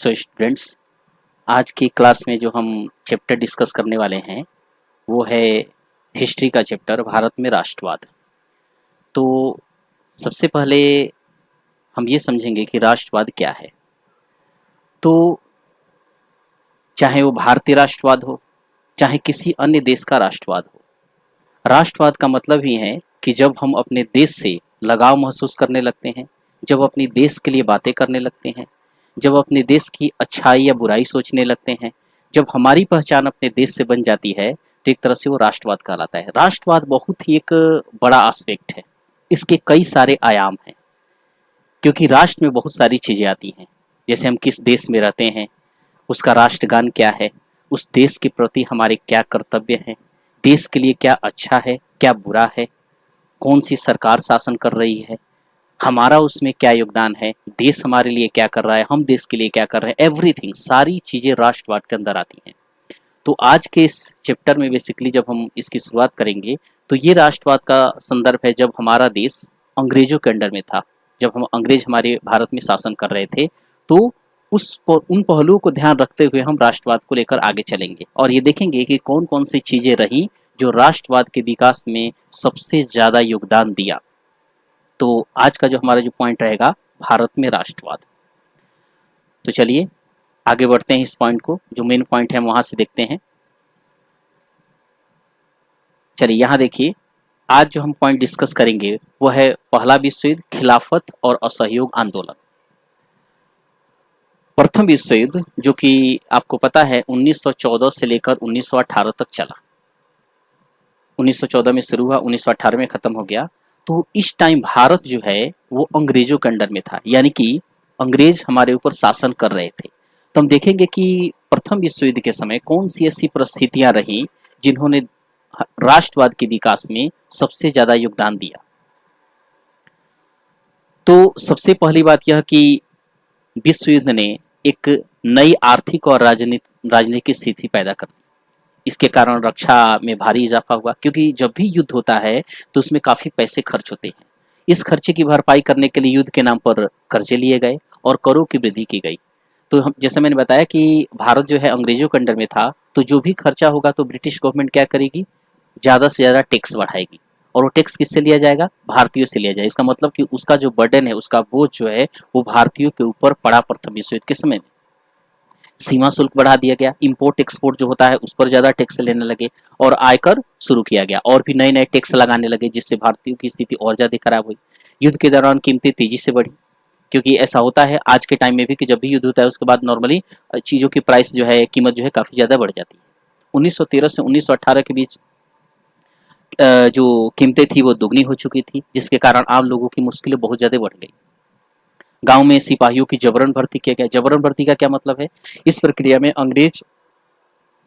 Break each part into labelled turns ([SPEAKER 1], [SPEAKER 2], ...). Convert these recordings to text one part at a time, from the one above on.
[SPEAKER 1] So students, आज की class में जो हम चैप्टर डिस्कस करने वाले हैं वो है हिस्ट्री का चैप्टर भारत में राष्ट्रवाद। तो सबसे पहले हम ये समझेंगे कि राष्ट्रवाद क्या है। तो चाहे वो भारतीय राष्ट्रवाद हो, चाहे किसी अन्य देश का राष्ट्रवाद हो, राष्ट्रवाद का मतलब ही है कि जब हम अपने देश से लगाव महसूस करने लगते हैं, जब अपने देश के लिए बातें करने लगते हैं, जब अपने देश की अच्छाई या बुराई सोचने लगते हैं, जब हमारी पहचान अपने देश से बन जाती है, तो एक तरह से वो राष्ट्रवाद कहलाता है। राष्ट्रवाद बहुत ही एक बड़ा एस्पेक्ट है, इसके कई सारे आयाम हैं, क्योंकि राष्ट्र में बहुत सारी चीज़ें आती हैं। जैसे हम किस देश में रहते हैं, उसका राष्ट्रगान क्या है, उस देश के प्रति हमारे क्या कर्तव्य हैं, देश के लिए क्या अच्छा है क्या बुरा है, कौन सी सरकार शासन कर रही है, हमारा उसमें क्या योगदान है, देश हमारे लिए क्या कर रहा है, हम देश के लिए क्या कर रहे हैं, एवरीथिंग, सारी चीज़ें राष्ट्रवाद के अंदर आती हैं। तो आज के इस चैप्टर में बेसिकली जब हम इसकी शुरुआत करेंगे तो ये राष्ट्रवाद का संदर्भ है जब हमारा देश अंग्रेजों के अंडर में था, जब हम अंग्रेज हमारे भारत में शासन कर रहे थे। तो उन पहलुओं को ध्यान रखते हुए हम राष्ट्रवाद को लेकर आगे चलेंगे और ये देखेंगे कि कौन कौन सी चीज़ें रही जो राष्ट्रवाद के विकास में सबसे ज़्यादा योगदान दिया। तो आज का जो हमारा जो पॉइंट रहेगा, भारत में राष्ट्रवाद। तो चलिए आगे बढ़ते हैं, इस पॉइंट को जो मेन पॉइंट है हम वहां से देखते हैं। चलिए यहाँ देखिए, आज जो हम पॉइंट डिस्कस करेंगे वो है पहला विश्व युद्ध, खिलाफत और असहयोग आंदोलन। प्रथम विश्व युद्ध जो कि आपको पता है 1914 से लेकर 1918 तक चला। 1914 में शुरू हुआ, 1918 में खत्म हो गया। तो इस टाइम भारत जो है वो अंग्रेजों के अंडर में था, यानी कि अंग्रेज हमारे ऊपर शासन कर रहे थे। तो हम देखेंगे कि प्रथम विश्व युद्ध के समय कौन सी ऐसी परिस्थितियां रही जिन्होंने राष्ट्रवाद के विकास में सबसे ज्यादा योगदान दिया। तो सबसे पहली बात यह कि विश्व युद्ध ने एक नई आर्थिक और राजनीतिक स्थिति पैदा कर दी। इसके कारण रक्षा में भारी इजाफा हुआ, क्योंकि जब भी युद्ध होता है तो उसमें काफी पैसे खर्च होते हैं। इस खर्चे की भरपाई करने के लिए युद्ध के नाम पर कर्जे लिए गए और करों की वृद्धि की गई। तो हम, जैसे मैंने बताया कि भारत जो है अंग्रेजों के अंडर में था, तो जो भी खर्चा होगा तो ब्रिटिश गवर्नमेंट क्या करेगी, ज्यादा से ज्यादा टैक्स बढ़ाएगी। और वो टैक्स किससे लिया जाएगा, भारतीयों से लिया जाएगा। इसका मतलब कि उसका जो बर्डन है, उसका बोझ जो है वो भारतीयों के ऊपर पड़ा प्रथम विश्व युद्ध के समय में। सीमा शुल्क बढ़ा दिया गया, इंपोर्ट एक्सपोर्ट जो होता है उस पर ज्यादा टैक्स लेने लगे और आयकर शुरू किया गया और भी नए नए टैक्स लगाने लगे, जिससे भारतीयों की स्थिति और ज्यादा खराब हुई। युद्ध के दौरान कीमतें तेजी से बढ़ी, क्योंकि ऐसा होता है आज के टाइम में भी कि जब भी युद्ध होता है उसके बाद नॉर्मली चीजों की प्राइस जो है, कीमत जो है काफी ज्यादा बढ़ जाती है। 1913 से 1918 के बीच जो कीमतें थी वो दुगनी हो चुकी थी, जिसके कारण आम लोगों की मुश्किलें बहुत ज्यादा बढ़ गई। गांव में सिपाहियों की जबरन भर्ती किया गया। जबरन भर्ती का क्या मतलब है, इस प्रक्रिया में अंग्रेज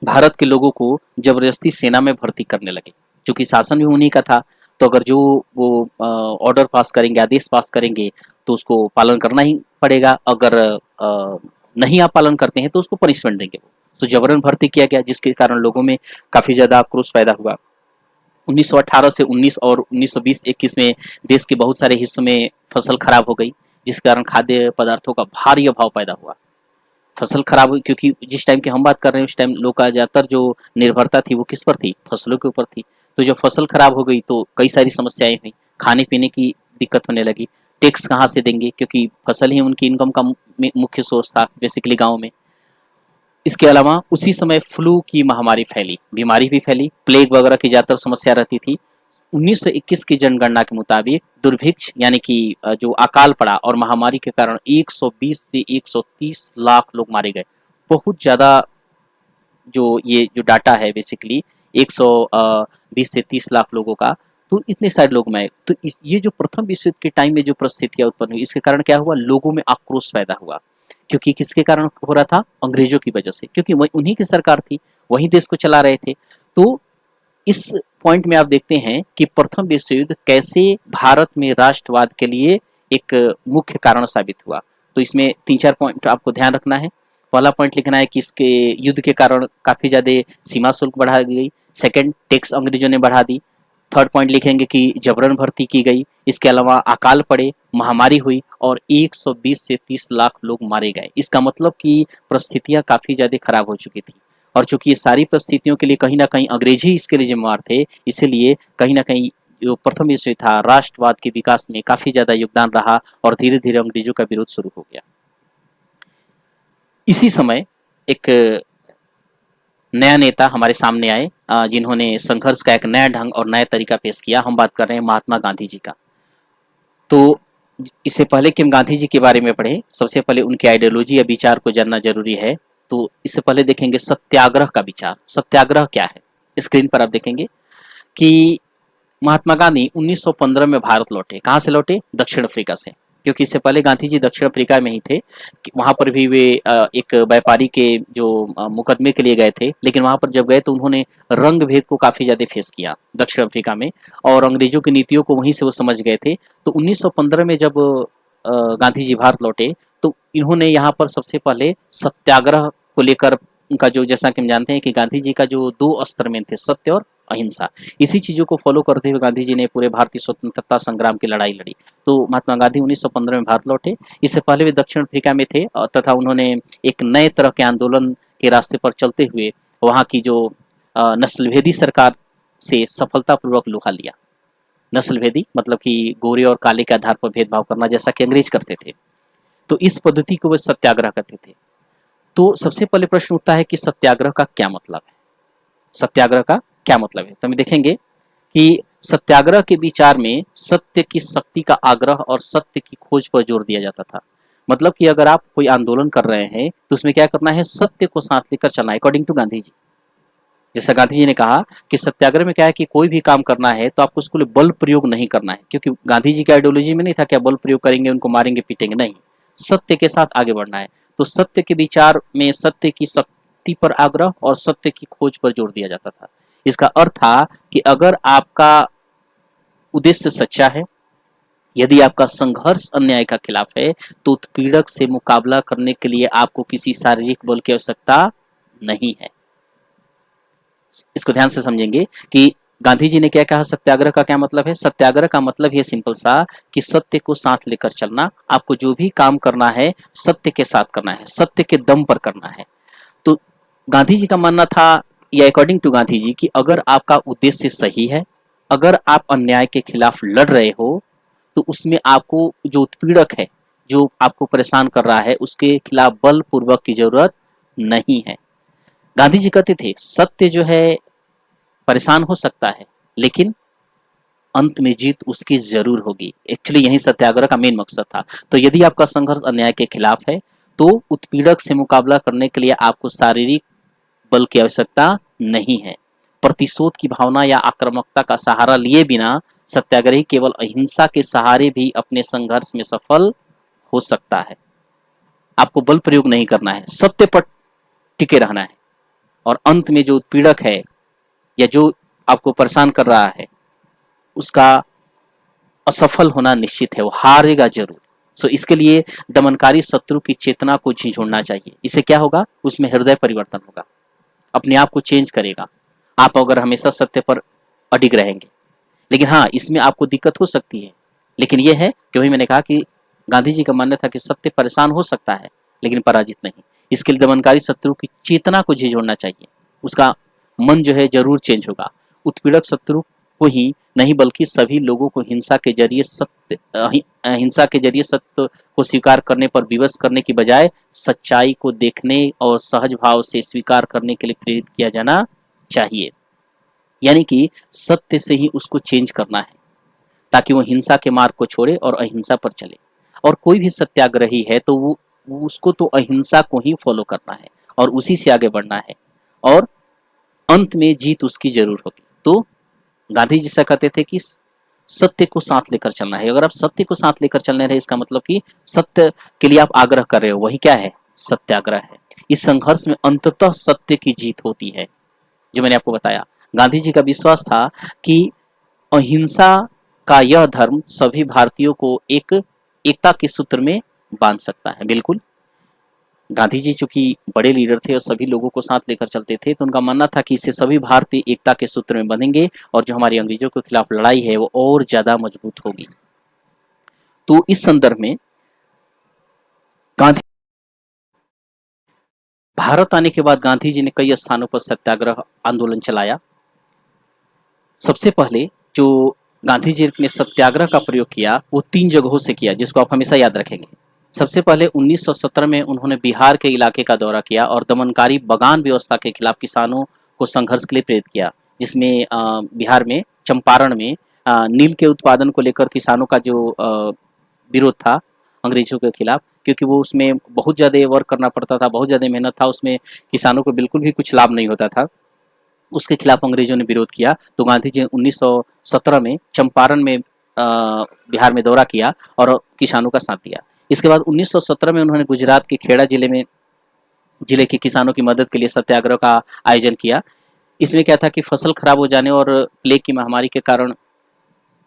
[SPEAKER 1] भारत के लोगों को जबरदस्ती सेना में भर्ती करने लगे, क्योंकि शासन भी उन्हीं का था। तो अगर जो वो ऑर्डर पास करेंगे, आदेश पास करेंगे, तो उसको पालन करना ही पड़ेगा। अगर नहीं आप पालन करते हैं तो उसको पनिशमेंट देंगे वो। तो जबरन भर्ती किया गया, जिसके कारण लोगों में काफी ज्यादा आक्रोश पैदा हुआ। 1918 से 19 और 1920-21 में देश के बहुत सारे हिस्सों में फसल खराब हो गई, जिस कारण खाद्य पदार्थों का भारी अभाव पैदा हुआ। फसल खराब हुई क्योंकि जिस टाइम की हम बात कर रहे हैं उस टाइम लोग का ज्यादातर जो निर्भरता थी वो किस पर थी, फसलों के ऊपर थी। तो जब फसल खराब हो गई तो कई सारी समस्याएं हुई, खाने पीने की दिक्कत होने लगी। टैक्स कहाँ से देंगे, क्योंकि फसल ही उनकी इनकम का मुख्य सोर्स था बेसिकली गाँव में। इसके अलावा उसी समय फ्लू की महामारी फैली, बीमारी भी फैली, प्लेग वगैरह की ज्यादातर समस्या रहती थी। 1921 की जनगणना के मुताबिक दुर्भिक्ष यानी कि जो अकाल पड़ा और महामारी के कारण 120 से 130 लाख लोग मारे गए। बहुत ज्यादा जो डाटा है बेसिकली 120 से 30 लाख लोगों का, तो इतने सारे लोग मरे। तो ये जो प्रथम विश्व युद्ध के टाइम में जो परिस्थितियां उत्पन्न हुई, इसके कारण क्या हुआ, लोगों में आक्रोश पैदा हुआ। क्योंकि किसके कारण हो रहा था, अंग्रेजों की वजह से, क्योंकि वही उन्हीं की सरकार थी, वही देश को चला रहे थे। तो इस पॉइंट में आप देखते हैं कि प्रथम विश्व युद्ध कैसे भारत में राष्ट्रवाद के लिए एक मुख्य कारण साबित हुआ। तो इसमें 3-4 पॉइंट आपको ध्यान रखना है। पहला पॉइंट लिखना है कि इसके युद्ध के कारण काफी ज्यादा सीमा शुल्क बढ़ा गई। सेकंड, टैक्स अंग्रेजों ने बढ़ा दी। थर्ड पॉइंट लिखेंगे कि जबरन भर्ती की गई, इसके अलावा अकाल पड़े, महामारी हुई और 120 से 30 लाख लोग मारे गए। इसका मतलब कि परिस्थितियां काफी ज्यादा खराब हो चुकी थी और चूंकि ये सारी परिस्थितियों के लिए कहीं ना कहीं अंग्रेज ही इसके लिए जिम्मेवार थे, इसीलिए कहीं ना कहीं जो प्रथम विश्व युद्ध था राष्ट्रवाद के विकास में काफी ज्यादा योगदान रहा और धीरे धीरे अंग्रेजों का विरोध शुरू हो गया। इसी समय एक नया नेता हमारे सामने आए जिन्होंने संघर्ष का एक नया ढंग और नया तरीका पेश किया। हम बात कर रहे हैं महात्मा गांधी जी का। तो इससे पहले कि हम गांधी जी के बारे में पढ़े, सबसे पहले उनकी आइडियोलॉजी या विचार को जानना जरूरी है। तो इससे पहले देखेंगे सत्याग्रह का विचार। सत्याग्रह क्या है? स्क्रीन पर आप देखेंगे कि महात्मा गांधी 1915 में भारत लौटे। कहाँ से लौटे? दक्षिण अफ्रीका से, क्योंकि इससे पहले गांधी जी दक्षिण अफ्रीका में ही थे। वहां पर भी वे एक व्यापारी के जो मुकदमे के लिए गए थे, लेकिन वहां पर जब गए तो उन्होंने रंग भेद को काफी ज्यादा फेस किया दक्षिण अफ्रीका में और अंग्रेजों की नीतियों को वहीं से वो समझ गए थे। तो 1915 में जब गांधी जी भारत लौटे तो इन्होंने यहाँ पर सबसे पहले सत्याग्रह को लेकर उनका जो, जैसा कि हम जानते हैं कि गांधी जी का जो 2 अस्त्र में थे, सत्य और अहिंसा, इसी चीजों को फॉलो करते हुए गांधी जी ने पूरे भारतीय स्वतंत्रता संग्राम की लड़ाई लड़ी। तो महात्मा गांधी 1915 में भारत लौटे। इससे पहले वे दक्षिण अफ्रीका में थे तथा उन्होंने एक नए तरह के आंदोलन के रास्ते पर चलते हुए वहाँ की जो नस्लभेदी सरकार से सफलतापूर्वक लोहा लिया। नस्लभेदी मतलब कि गोरे और काले के आधार पर भेदभाव करना, जैसा कि अंग्रेज करते थे। तो इस पद्धति को वे सत्याग्रह करते थे। तो सबसे पहले प्रश्न उठता है कि सत्याग्रह का क्या मतलब है? सत्याग्रह का क्या मतलब है? तो हम देखेंगे कि सत्याग्रह के विचार में सत्य की शक्ति का आग्रह और सत्य की खोज पर जोर दिया जाता था। मतलब कि अगर आप कोई आंदोलन कर रहे हैं तो उसमें क्या करना है? सत्य को साथ लेकर चलना है, अकॉर्डिंग टू गांधी जी। जैसा गांधी जी ने कहा कि सत्याग्रह में क्या है कि कोई भी काम करना है तो आपको उसको बल प्रयोग नहीं करना है, क्योंकि गांधी जी की आइडियोलॉजी में नहीं था कि बल प्रयोग करेंगे उनको मारेंगे पीटेंगे, नहीं, सत्य के साथ आगे बढ़ना है। तो सत्य के विचार में सत्य की शक्ति पर आग्रह और सत्य की खोज पर जोर दिया जाता था। इसका अर्थ था कि अगर आपका उद्देश्य सच्चा है, यदि आपका संघर्ष अन्याय का खिलाफ है, तो उत्पीड़क से मुकाबला करने के लिए आपको किसी शारीरिक बल की आवश्यकता नहीं है। इसको ध्यान से समझेंगे कि गांधी जी ने क्या कहा, सत्याग्रह का क्या मतलब है? सत्याग्रह का मतलब ये सिंपल सा कि सत्य को साथ लेकर चलना। आपको जो भी काम करना है सत्य के साथ करना है, सत्य के दम पर करना है। तो गांधी जी का मानना था, या अकॉर्डिंग टू गांधी जी, कि अगर आपका उद्देश्य सही है, अगर आप अन्याय के खिलाफ लड़ रहे हो, तो उसमें आपको जो उत्पीड़क है, जो आपको परेशान कर रहा है, उसके खिलाफ बल पूर्वक की जरूरत नहीं है। गांधी जी कहते थे सत्य जो है परेशान हो सकता है, लेकिन अंत में जीत उसकी जरूर होगी। एक्चुअली यही सत्याग्रह का मेन मकसद था। तो यदि आपका संघर्ष अन्याय के खिलाफ है तो उत्पीड़क से मुकाबला करने के लिए आपको शारीरिक बल की आवश्यकता नहीं है। प्रतिशोध की भावना या आक्रामकता का सहारा लिए बिना सत्याग्रही केवल अहिंसा के सहारे भी अपने संघर्ष में सफल हो सकता है। आपको बल प्रयोग नहीं करना है, सत्य पर टिके रहना है और अंत में जो उत्पीड़क है या जो आपको परेशान कर रहा है उसका असफल होना निश्चित है, वो हारेगा जरूर। सो इसके लिए दमनकारी शत्रु की चेतना को झिझोड़ना चाहिए। इससे क्या होगा? उसमें हृदय परिवर्तन होगा, अपने आप को चेंज करेगा। आप अगर हमेशा सत्य पर अडिग रहेंगे, लेकिन हाँ, इसमें आपको दिक्कत हो सकती है, लेकिन यह है कि वही मैंने कहा कि गांधी जी का मानना था कि सत्य परेशान हो सकता है लेकिन पराजित नहीं। इसके लिए दमनकारी शत्रु की चेतना को झिझोड़ना चाहिए, उसका मन जो है जरूर चेंज होगा। उत्पीड़क शत्रु को ही नहीं बल्कि सभी लोगों को हिंसा के जरिए सत्य को स्वीकार करने पर विवश करने की बजाय सच्चाई को देखने और सहज भाव से स्वीकार करने के लिए प्रेरित किया जाना चाहिए। यानी कि सत्य से ही उसको चेंज करना है ताकि वो हिंसा के मार्ग को छोड़े और अहिंसा पर चले। और कोई भी सत्याग्रही है तो वो उसको तो अहिंसा को ही फॉलो करना है और उसी से आगे बढ़ना है और अंत में जीत उसकी जरूर होगी। तो गांधी जी से कहते थे कि सत्य को साथ लेकर चलना है। अगर आप सत्य को साथ लेकर चलने रहे, इसका मतलब कि सत्य के लिए आप आग्रह कर रहे हो, वही क्या है? सत्याग्रह है। इस संघर्ष में अंततः सत्य की जीत होती है, जो मैंने आपको बताया। गांधी जी का विश्वास था कि अहिंसा का यह धर्म सभी भारतीयों को एकता के सूत्र में बांध सकता है। बिल्कुल गांधी जी चूंकि बड़े लीडर थे और सभी लोगों को साथ लेकर चलते थे, तो उनका मानना था कि इससे सभी भारतीय एकता के सूत्र में बंधेंगे और जो हमारी अंग्रेजों के खिलाफ लड़ाई है वो और ज्यादा मजबूत होगी। तो इस संदर्भ में गांधी भारत आने के बाद गांधी जी ने कई स्थानों पर सत्याग्रह आंदोलन चलाया। सबसे पहले जो गांधी जी ने सत्याग्रह का प्रयोग किया वो 3 जगहों से किया, जिसको आप हमेशा याद रखेंगे। सबसे पहले 1917 में उन्होंने बिहार के इलाके का दौरा किया और दमनकारी बगान व्यवस्था के खिलाफ किसानों को संघर्ष के लिए प्रेरित किया, जिसमें बिहार में चंपारण में नील के उत्पादन को लेकर किसानों का जो विरोध था अंग्रेजों के खिलाफ, क्योंकि वो उसमें बहुत ज़्यादा वर्क करना पड़ता था, बहुत ज़्यादा मेहनत था, उसमें किसानों को बिल्कुल भी कुछ लाभ नहीं होता था। उसके खिलाफ अंग्रेजों ने विरोध किया। तो गांधी जी 1917 में चंपारण में बिहार में दौरा किया और किसानों का साथ दिया। इसके बाद 1917 में उन्होंने गुजरात के खेड़ा जिले के किसानों की मदद के लिए सत्याग्रह का आयोजन किया। इसमें क्या था कि फसल खराब हो जाने और प्लेग की महामारी के कारण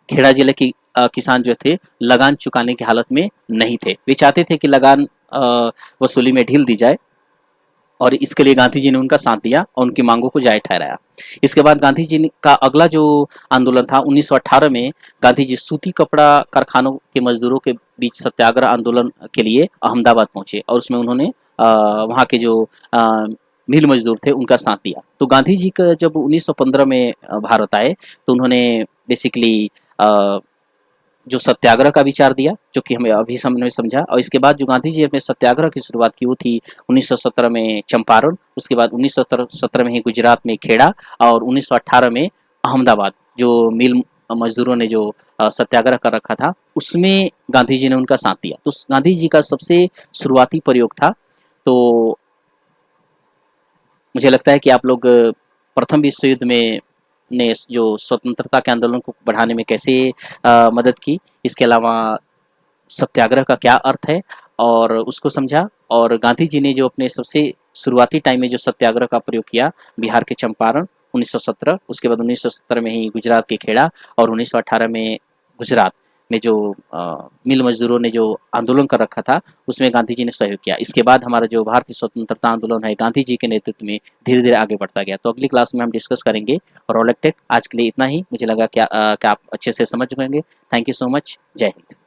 [SPEAKER 1] खेड़ा जिले के किसान जो थे लगान चुकाने की हालत में नहीं थे। वे चाहते थे कि लगान वसूली में ढील दी जाए और इसके लिए गांधी जी ने उनका साथ दिया और उनकी मांगों को जायज ठहराया। इसके बाद गांधी जी का अगला जो आंदोलन था 1918 में, गांधी जी सूती कपड़ा कारखानों के मजदूरों के बीच सत्याग्रह आंदोलन के लिए अहमदाबाद पहुंचे और उसमें उन्होंने वहाँ के जो मिल मजदूर थे उनका साथ दिया। तो गांधी जी का जब 1915 में भारत आए तो उन्होंने बेसिकली जो सत्याग्रह का विचार दिया, जो कि हमें अभी हमने समझा, और इसके बाद जो गांधी जी अपने सत्याग्रह की शुरुआत की वो थी 1917 में चंपारण, उसके बाद 1917 में ही गुजरात में खेड़ा और 1918 में अहमदाबाद जो मिल मजदूरों ने जो सत्याग्रह कर रखा था उसमें गांधी जी ने उनका साथ दिया। तो गांधी जी का सबसे शुरुआती प्रयोग था। तो मुझे लगता है कि आप लोग प्रथम विश्व युद्ध में ने जो स्वतंत्रता के आंदोलन को बढ़ाने में कैसे मदद की, इसके अलावा सत्याग्रह का क्या अर्थ है और उसको समझा, और गांधी जी ने जो अपने सबसे शुरुआती टाइम में जो सत्याग्रह का प्रयोग किया बिहार के चंपारण 1917, उसके बाद 1917 में ही गुजरात के खेड़ा और 1918 में गुजरात में जो मिल मजदूरों ने जो आंदोलन कर रखा था उसमें गांधी जी ने सहयोग किया। इसके बाद हमारा जो भारतीय स्वतंत्रता आंदोलन है गांधी जी के नेतृत्व में धीरे धीरे आगे बढ़ता गया। तो अगली क्लास में हम डिस्कस करेंगे और रोलेक्टेड। आज के लिए इतना ही। मुझे लगा कि आप अच्छे से समझ पाएंगे। Thank you so much. जय हिंद।